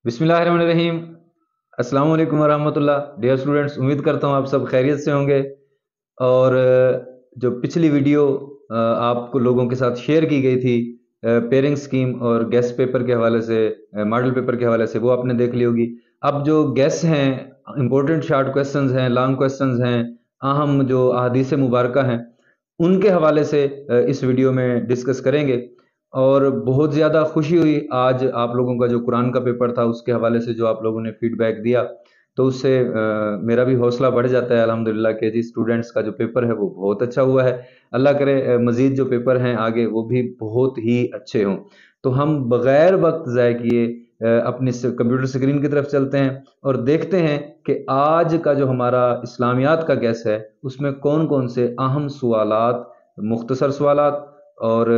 बिस्मिल्लाहिर्रहमानिर्रहीम। अस्सलाम वालेकुम वरहमतुल्लाह। डियर स्टूडेंट्स, उम्मीद करता हूँ आप सब खैरियत से होंगे। और जो पिछली वीडियो आपको लोगों के साथ शेयर की गई थी पेयरिंग स्कीम और गैस पेपर के हवाले से, मॉडल पेपर के हवाले से, वो आपने देख ली होगी। अब जो गैस हैं, इंपॉर्टेंट शार्ट क्वेश्चंस हैं, लॉन्ग क्वेश्चंस हैं, अहम जो अहादीस मुबारका हैं, उनके हवाले से इस वीडियो में डिस्कस करेंगे। और बहुत ज़्यादा खुशी हुई आज आप लोगों का जो कुरान का पेपर था उसके हवाले से जो आप लोगों ने फीडबैक दिया, तो उससे मेरा भी हौसला बढ़ जाता है अल्हम्दुलिल्लाह कि जी स्टूडेंट्स का जो पेपर है वो बहुत अच्छा हुआ है। अल्लाह करे मज़ीद जो पेपर हैं आगे वो भी बहुत ही अच्छे हों। तो हम बग़ैर वक्त ज़ाय किए अपनी कंप्यूटर स्क्रीन की तरफ चलते हैं और देखते हैं कि आज का जो हमारा इस्लामियात का गैस है उसमें कौन कौन से अहम सवालात, मुख्तसर सवालात और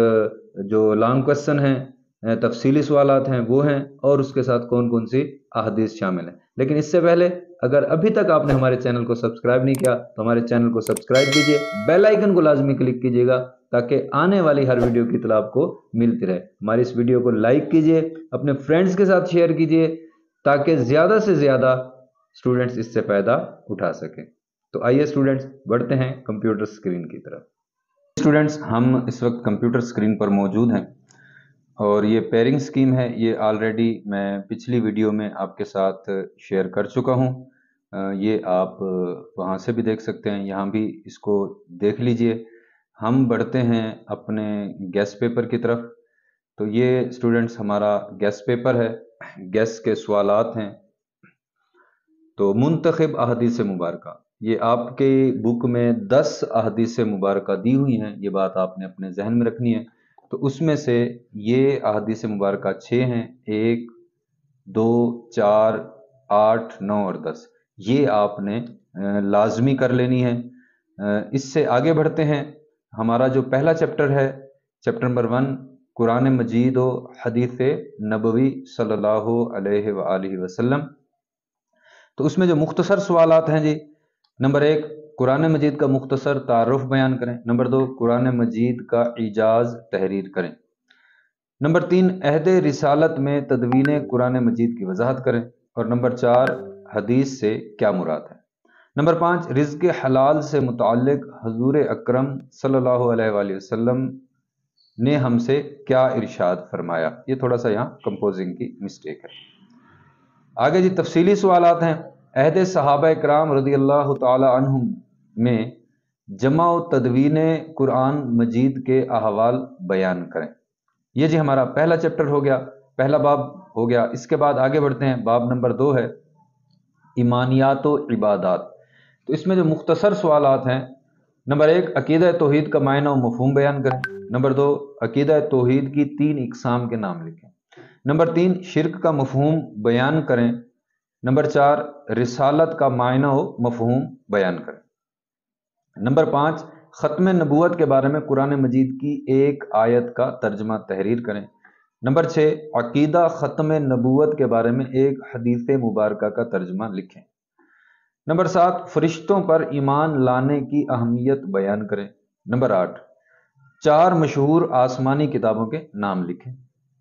जो लॉन्ग क्वेश्चन हैं, तफसीली सवालात हैं वो हैं, और उसके साथ कौन कौन सी अहादीस शामिल हैं। लेकिन इससे पहले अगर अभी तक आपने हमारे चैनल को सब्सक्राइब नहीं किया तो हमारे चैनल को सब्सक्राइब कीजिए, बेल आइकन को लाजमी क्लिक कीजिएगा ताकि आने वाली हर वीडियो की इत्तला आपको मिलती रहे। हमारी इस वीडियो को लाइक कीजिए, अपने फ्रेंड्स के साथ शेयर कीजिए ताकि ज़्यादा से ज़्यादा स्टूडेंट्स इससे फ़ायदा उठा सकें। तो आइए स्टूडेंट्स, बढ़ते हैं कंप्यूटर स्क्रीन की तरफ। स्टूडेंट्स, हम इस वक्त कंप्यूटर स्क्रीन पर मौजूद हैं और ये पेयरिंग स्कीम है। ये ऑलरेडी मैं पिछली वीडियो में आपके साथ शेयर कर चुका हूँ। ये आप वहाँ से भी देख सकते हैं, यहाँ भी इसको देख लीजिए। हम बढ़ते हैं अपने गैस पेपर की तरफ। तो ये स्टूडेंट्स हमारा गैस पेपर है, गैस के सवालात हैं। तो मुंतखब अहादीस मुबारका, ये आपके बुक में 10 अहादीस मुबारका दी हुई हैं, ये बात आपने अपने जहन में रखनी है। तो उसमें से ये अहादीस मुबारका 6 हैं, 1, 2, 4, 8, 9 और 10। ये आपने लाजमी कर लेनी है। इससे आगे बढ़ते हैं। हमारा जो पहला चैप्टर है, चैप्टर नंबर 1, कुरान मजीद व हदीस नबवी सल्लल्लाहु अलैहि वालैहि वसल्लम। तो उसमें जो मुख्तसर सवालात हैं जी, नंबर 1, कुरान मजीद का मुख्तसर तारुफ बयान करें। नंबर 2, कुरान मजीद का इजाज़ तहरीर करें। नंबर 3, अहद रिसालत में तदवीन कुरान मजीद की वजाहत करें। और नंबर 4, हदीस से क्या मुराद है। नंबर 5, रिज़्क़ हलाल से मुताल्लिक़ हजूर अकरम सल्लल्लाहु अलैहि वसल्लम ने हमसे क्या इरशाद फरमाया। ये थोड़ा सा यहाँ कंपोजिंग की मिस्टेक है। आगे जी तफसीली सवालात हैं। अहद सहाबा इकराम रज़ियल्लाहु ताला अन्हुम में जमा व तदवीन कुरान मजीद के अहवाल बयान करें। ये जी हमारा पहला चैप्टर हो गया, पहला बाब हो गया। इसके बाद आगे बढ़ते हैं, बाब नंबर 2 है ईमानियात व इबादात। तो इसमें जो मुख्तसर सवालात हैं, नंबर 1, अकीदा तौहीद का मायना व मफहूम बयान करें। नंबर 2, अकीदा तौहीद की 3 इकसाम के नाम लिखें। नंबर 3, शिरक का मफहूम बयान करें। नंबर 4, रिसालत का मायना व मफहूम बयान करें। नंबर 5, ख़त्म नबूवत के बारे में कुरान मजीद की एक आयत का तर्जमा तहरीर करें। नंबर 6, अकीदा ख़त्म नबूवत के बारे में एक हदीस मुबारका का तर्जमा लिखें। नंबर 7, फरिश्तों पर ईमान लाने की अहमियत बयान करें। नंबर 8, 4 मशहूर आसमानी किताबों के नाम लिखें।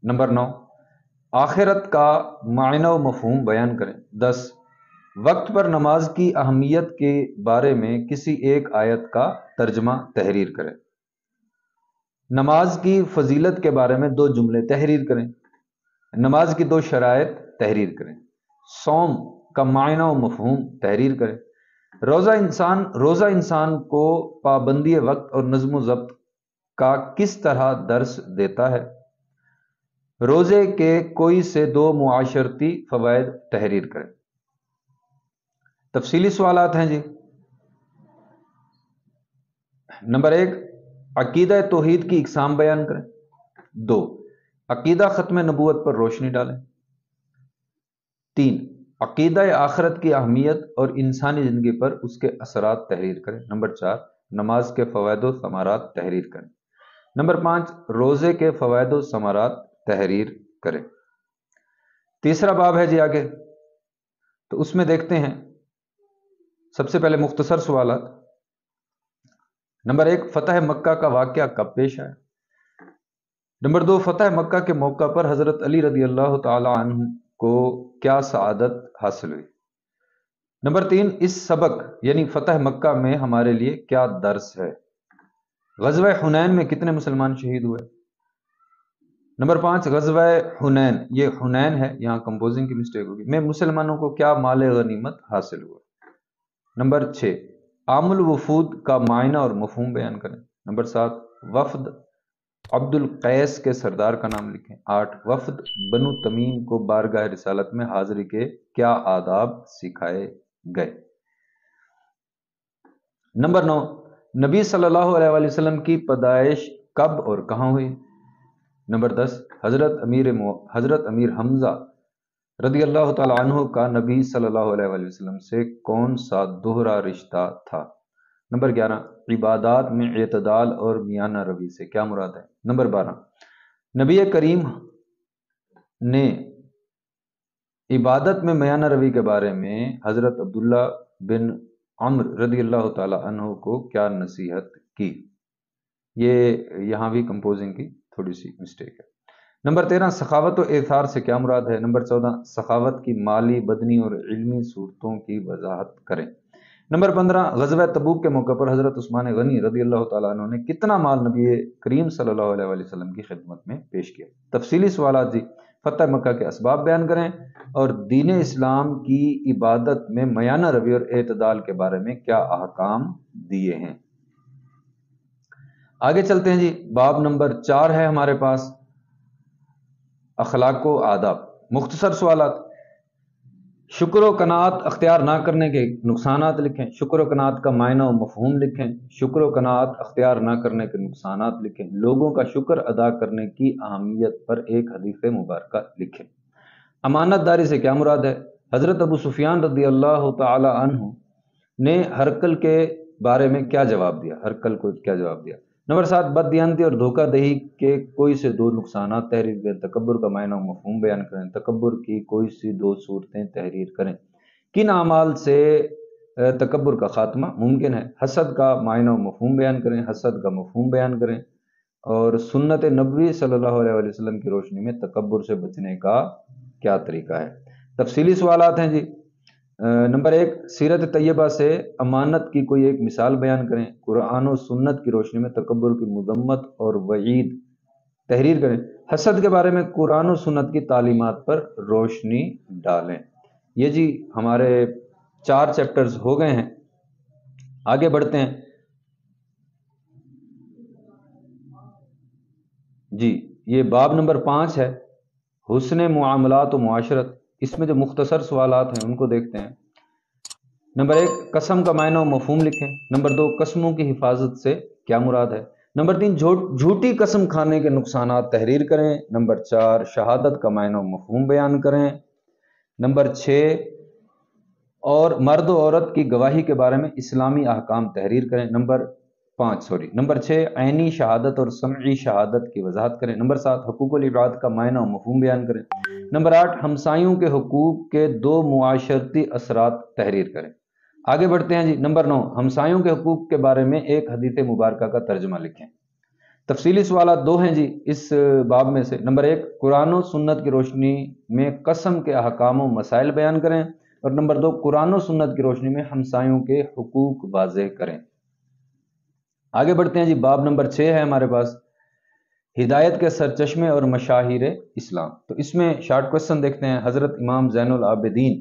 नंबर 9, आखिरत का मायना व मफहूम बयान करें। 10, वक्त पर नमाज की अहमियत के बारे में किसी एक आयत का तर्जमा तहरीर करें। नमाज की फजीलत के बारे में 2 जुमले तहरीर करें। नमाज की 2 शराइत तहरीर करें। सौम का मायना व मफहूम तहरीर करें। रोज़ा इंसान को पाबंदी वक्त और नज़्म ज़ब्त का किस तरह दर्स देता है। रोज़े के कोई से 2 मुआशरती फ़वाइद तहरीर करें। तफसीली सवालात हैं जी। नंबर 1, अकीदा तौहीद की इकसाम बयान करें। 2, अकीदा ख़त्म नबूवत पर रोशनी डालें। 3, अकीदा आखिरत की अहमियत और इंसानी ज़िंदगी पर उसके असरात तहरीर करें। नंबर 4, नमाज के फ़वाइद व समारात तहरीर करें। नंबर 5, रोज़े के फ़वाइद व समारात तहरीर करें। तीसरा बाब है जी आगे, तो उसमें देखते हैं सबसे पहले मुख्तसर सवालात। नंबर 1, फ़तह मक्का का वाक़या कब पेश आया। नंबर 2, फ़तह मक्का के मौका पर हज़रत अली रज़ी अल्लाह ताला अन्हु کو کیا سعادت حاصل ہوئی؟ نمبر 3، اس سبق یعنی فتح مکہ میں ہمارے لیے کیا درس ہے؟ غزوہ حنین میں کتنے مسلمان شہید ہوئے؟ نمبر 5، غزوہ حنین، یہ حنین ہے، یہاں کمپوزنگ کی مسٹیک ہوگی، میں مسلمانوں کو کیا مال غنیمت حاصل ہوا؟ نمبر 6، عام الوفود کا معنی اور مفہوم بیان کریں۔ نمبر 7، وفد عبد القیس کے سردار کا نام لکھیں۔ 8، وفد بنو تمیم کو بارگاہ رسالت میں حاضری کے کیا آداب سکھائے گئے؟ نمبر 9، نبی صلی اللہ علیہ وآلہ وسلم کی پیدائش کب اور کہاں ہوئی؟ نمبر 10، حضرت امیر حمزہ رضی اللہ تعالی عنہ کا نبی صلی اللہ علیہ وآلہ وسلم سے کون سا دوہرا رشتہ تھا؟ نمبر 11، عبادات میں اعتدال اور میانہ روی سے کیا مراد ہے؟ نمبر 12، نبی کریم نے عبادت میں میانہ روی کے بارے میں حضرت عبداللہ بن عمر رضی اللہ تعالی عنہ کو کیا نصیحت کی؟ یہ یہاں بھی کمپوزنگ کی تھوڑی سی مسٹیک ہے۔ نمبر 13، سخاوت و ایثار سے کیا مراد ہے؟ نمبر 14، سخاوت کی مالی، بدنی اور علمی صورتوں کی وضاحت کریں۔ نمبر 15، غزوہ تبوک کے موقع پر حضرت عثمان غنی رضی اللہ تعالیٰ عنہ نے کتنا مال نبی کریم صلی اللہ علیہ وآلہ وسلم کی خدمت میں پیش کیا؟ تفصیلی سوالات جی، فتح مکہ کے اسباب بیان کریں اور دین اسلام کی عبادت میں میانہ روی اور اعتدال کے بارے میں کیا احکام دیے ہیں؟ آگے چلتے ہیں جی، باب نمبر 4 ہے ہمارے پاس، اخلاق و آداب۔ مختصر سوالات، شکر و قناعت اختیار نہ کرنے کے نقصانات لکھیں۔ شکر و قناعت کا معنی و مفہوم لکھیں۔ شکر و قناعت اختیار نہ کرنے کے نقصانات لکھیں۔ لوگوں کا شکر ادا کرنے کی اہمیت پر ایک حدیث مبارکہ لکھیں۔ امانت داری سے کیا مراد ہے؟ حضرت ابو سفیان رضی اللہ تعالی عنہ نے ہرقل کے بارے میں کیا جواب دیا؟ ہرقل کو کیا جواب دیا؟ نمبر 7، بد دیانتی اور دھوکہ دہی کے کوئی سے دو نقصانات تحریر کریں۔ تکبر کا معنی و مفہوم بیان کریں۔ تکبر کی کوئی سی دو صورتیں تحریر کریں۔ کن اعمال سے تکبر کا خاتمہ ممکن ہے؟ حسد کا معنی و مفہوم بیان کریں۔ حسد کا مفہوم بیان کریں۔ اور سنت نبوی صلی اللہ علیہ وآلہ وسلم کی روشنی میں تکبر سے بچنے کا کیا طریقہ ہے؟ تفصیلی سوالات ہیں جی۔ نمبر 1، سیرت طیبہ سے امانت کی کوئی ایک مثال بیان کریں۔ قرآن و سنت کی روشنی میں تکبر کی مذمت اور وعید تحریر کریں۔ حسد کے بارے میں قرآن و سنت کی تعلیمات پر روشنی ڈالیں۔ یہ جی ہمارے 4 چیپٹرز ہو گئے ہیں، آگے بڑھتے ہیں جی۔ یہ باب نمبر 5 ہے، حسن معاملات و معاشرت۔ اس میں جو مختصر سوالات ہیں ان کو دیکھتے ہیں۔ نمبر 1، قسم کا معنی و مفہوم لکھیں۔ نمبر 2، قسموں کی حفاظت سے کیا مراد ہے؟ نمبر 3، جھوٹی قسم کھانے کے نقصانات تحریر کریں۔ نمبر 4، شہادت کا معنی و مفہوم بیان کریں۔ نمبر 6، اور مرد و عورت کی گواہی کے بارے میں اسلامی احکام تحریر کریں۔ نمبر 6، عینی شہادت اور سمعی شہادت کی وضاحت کریں۔ نمبر 7، حقوق العباد کا معنی و مفہوم بیان کریں۔ نمبر 8، ہمسایوں کے حقوق کے 2 معاشرتی اثرات تحریر کریں۔ آگے بڑھتے ہیں جی۔ نمبر 9، ہمسایوں کے حقوق کے بارے میں ایک حدیث مبارکہ کا ترجمہ لکھیں۔ تفصیلی سوالات 2 ہیں جی اس باب میں سے۔ نمبر 1، قرآن و سنت کی روشنی میں قسم کے احکام و مسائل بیان کریں۔ اور نمبر 2، قرآن و سنت کی روشنی میں ہمسایوں کے حقوق واضح کریں۔ آگے بڑھتے ہیں جی، باب نمبر 6 ہے ہمارے پاس، ہدایت کے سرچشمے اور مشاہیر اسلام۔ تو اس میں شارٹ کوسچن دیکھتے ہیں۔ حضرت امام زین العابدین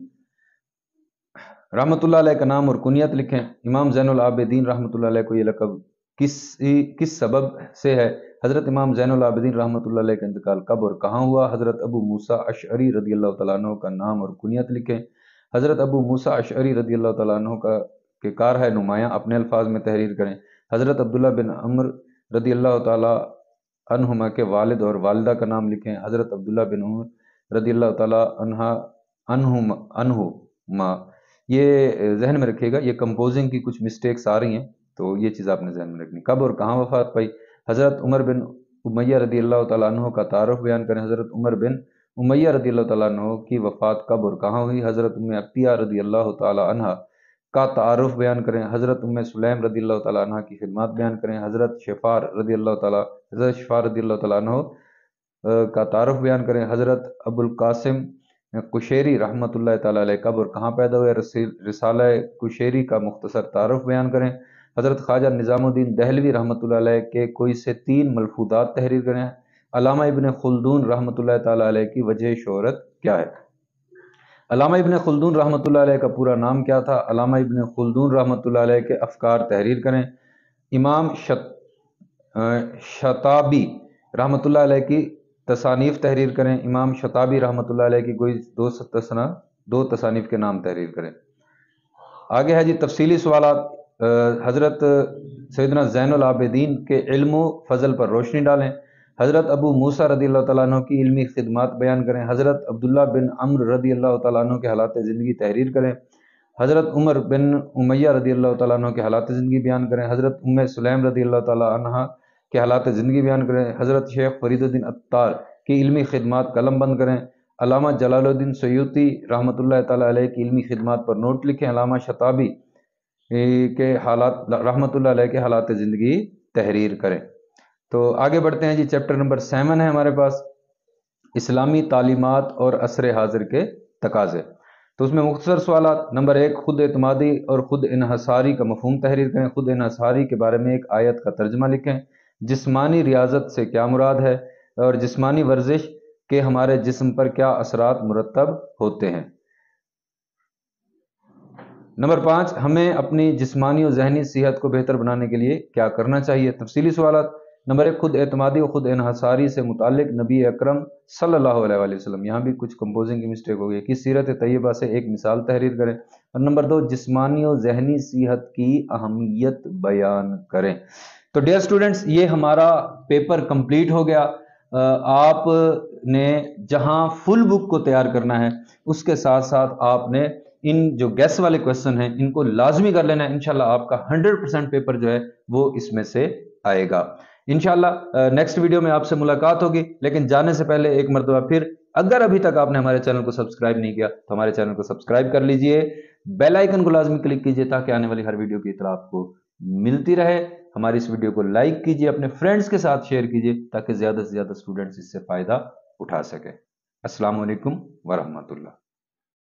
رحمۃ اللہ علیہ کا نام اور کنیت لکھیں۔ امام زین العابدین رحمۃ اللہ علیہ کو یہ لقب کس سبب سے ہے؟ حضرت امام زین العابدین رحمۃ اللہ علیہ کا انتقال کب اور کہاں ہوا؟ حضرت ابو موسیٰ اشعری رضی اللہ تعالیٰ عنہ کا نام اور کنیت لکھیں۔ حضرت ابو موسیٰ اشعری رضی اللہ تعالیٰ عنہ کے کار ہے نمایاں اپنے الفاظ میں تحریر کریں۔ حضرت عبداللہ بن عمر رضی اللہ تعالیٰ عنہما کے والد اور والدہ کا نام لکھیں۔ حضرت عبداللہ بن عمر رضی اللہ تعالیٰ عنہما، یہ ذہن میں رکھیے گا، یہ کمپوزنگ کی کچھ مسٹیکس آ رہی ہیں تو یہ چیز آپ نے ذہن میں رکھنی۔ کب اور کہاں وفات پائی؟ حضرت عمر بن امیہ رضی اللہ تعالیٰ عنہ کا تعارف بیان کریں۔ حضرت عمر بن امیہ رضی اللہ تعالیٰ عنہ کی وفات کب اور کہاں ہوئی؟ حضرت ام عطیہ رضی اللہ تعالیٰ عنہ کا تعارف بیان کریں۔ حضرت ام سلیم رضی اللہ تعالیٰ عنہ کی خدمات بیان کریں۔ حضرت شفار رضی اللہ تعالیٰ عنہ کا تعارف بیان کریں۔ حضرت ابو القاسم कुशैरी रहमतुल्लाह ताला अलैह कब और कहाँ पैदा हुए? रिसाला कुशैरी का मुख्तसर तारुफ बयान करें। हज़रत ख्वाजा निज़ामुद्दीन दहलवी रहमतुल्लाह अलैह के कोई से 3 मलफूदात तहरीर करें। अल्लामा इब्न खुल्दून रहमतुल्लाह ताला अलैह की वजह शोहरत क्या है? अल्लामा इब्न खुल्दून रहमतुल्लाह अलैह का पूरा नाम क्या था? अल्लामा इब्न खुल्दून रहमतुल्लाह अलैह के अफकार तहरीर करें। इमाम शताबी रहमतुल्लाह अलैह की तसानीफ तहरीर करें। इमाम शताबी रहमतुल्लाह अलैह की कोई दो तसानीफ के नाम तहरीर करें। आगे है जी तफसीली सवालात। हज़रत सैयदना ज़ैनुल आबिदीन के इल्म फ़ज़ल पर रोशनी डालें। हज़रत अबू मूसा रदी अल्लाह तआला अन्हु की इल्मी खिदमात बयान करें। हज़रत अब्दुल्ला बिन अम्र रदी अल्लाह तआला अन्हु के हालात ज़िंदगी तहरीर करें। हज़रत उमर बिन उमैया रदी अल्लाह तआला अन्हु के हालात ज़िंदगी बयान करें। हज़रत उम्मे सुलैम रदी अल्लाह तआला अन्हा के हालात ज़िंदगी बयान करें। हज़रत शेख फरीदुद्दीन अत्तार की इल्मी खिदमात कलम बंद करें। अल्लामा जलालुद्दीन सयूती रहमतुल्लाह ताला अलैह की इल्मी खिदमात पर नोट लिखें। अल्लामा शताबी के हालात रहमतुल्लाह अलैह के हालात ज़िंदगी तहरीर करें। तो आगे बढ़ते हैं जी। चैप्टर नंबर 7 है हमारे पास, इस्लामी तालीमात और असर हाजिर के तकाज़े। तो उसमें मुख्तसर सवालात। नंबर 1, खुद एतमादी और खुद इन्हसारी का मफहूम तहरीर करें। खुद इन्हसारी के बारे में एक आयत का तर्जमा लिखें। जिस्मानी रियाजत से क्या मुराद है और जिस्मानी वर्जिश के हमारे जिस्म पर क्या असरात मुरतब होते हैं। नंबर 5, हमें अपनी जिस्मानी और जहनी सेहत को बेहतर बनाने के लिए क्या करना चाहिए। तफसीली सवालात। नंबर 1, खुद एतमादी और खुद इन्हसारी से मुतालिक नबी अकरम सल्लल्लाहु अलैहि वसल्लम, यहाँ भी कुछ कंपोजिंग की मिस्टेक हो गई, कि सीरत तैयबा से एक मिसाल तहरीर करें। और नंबर 2, जिस्मानी और जहनी सेहत की अहमियत बयान करें। तो डियर स्टूडेंट्स, ये हमारा पेपर कंप्लीट हो गया। आपने जहां फुल बुक को तैयार करना है, उसके साथ साथ आपने इन जो गैस वाले क्वेश्चन हैं इनको लाजमी कर लेना है। इंशाल्लाह आपका 100% पेपर जो है वो इसमें से आएगा। इंशाल्लाह नेक्स्ट वीडियो में आपसे मुलाकात होगी, लेकिन जाने से पहले एक मरतबा फिर, अगर अभी तक आपने हमारे चैनल को सब्सक्राइब नहीं किया तो हमारे चैनल को सब्सक्राइब कर लीजिए, बेल आइकन को लाजमी क्लिक कीजिए ताकि आने वाली हर वीडियो की इत्तला आपको मिलती रहे। हमारी इस वीडियो को लाइक कीजिए, अपने फ्रेंड्स के साथ शेयर कीजिए ताकि ज़्यादा से ज़्यादा स्टूडेंट्स इससे फ़ायदा उठा सकें। अस्सलाम वालेकुम वरहमतुल्लाह।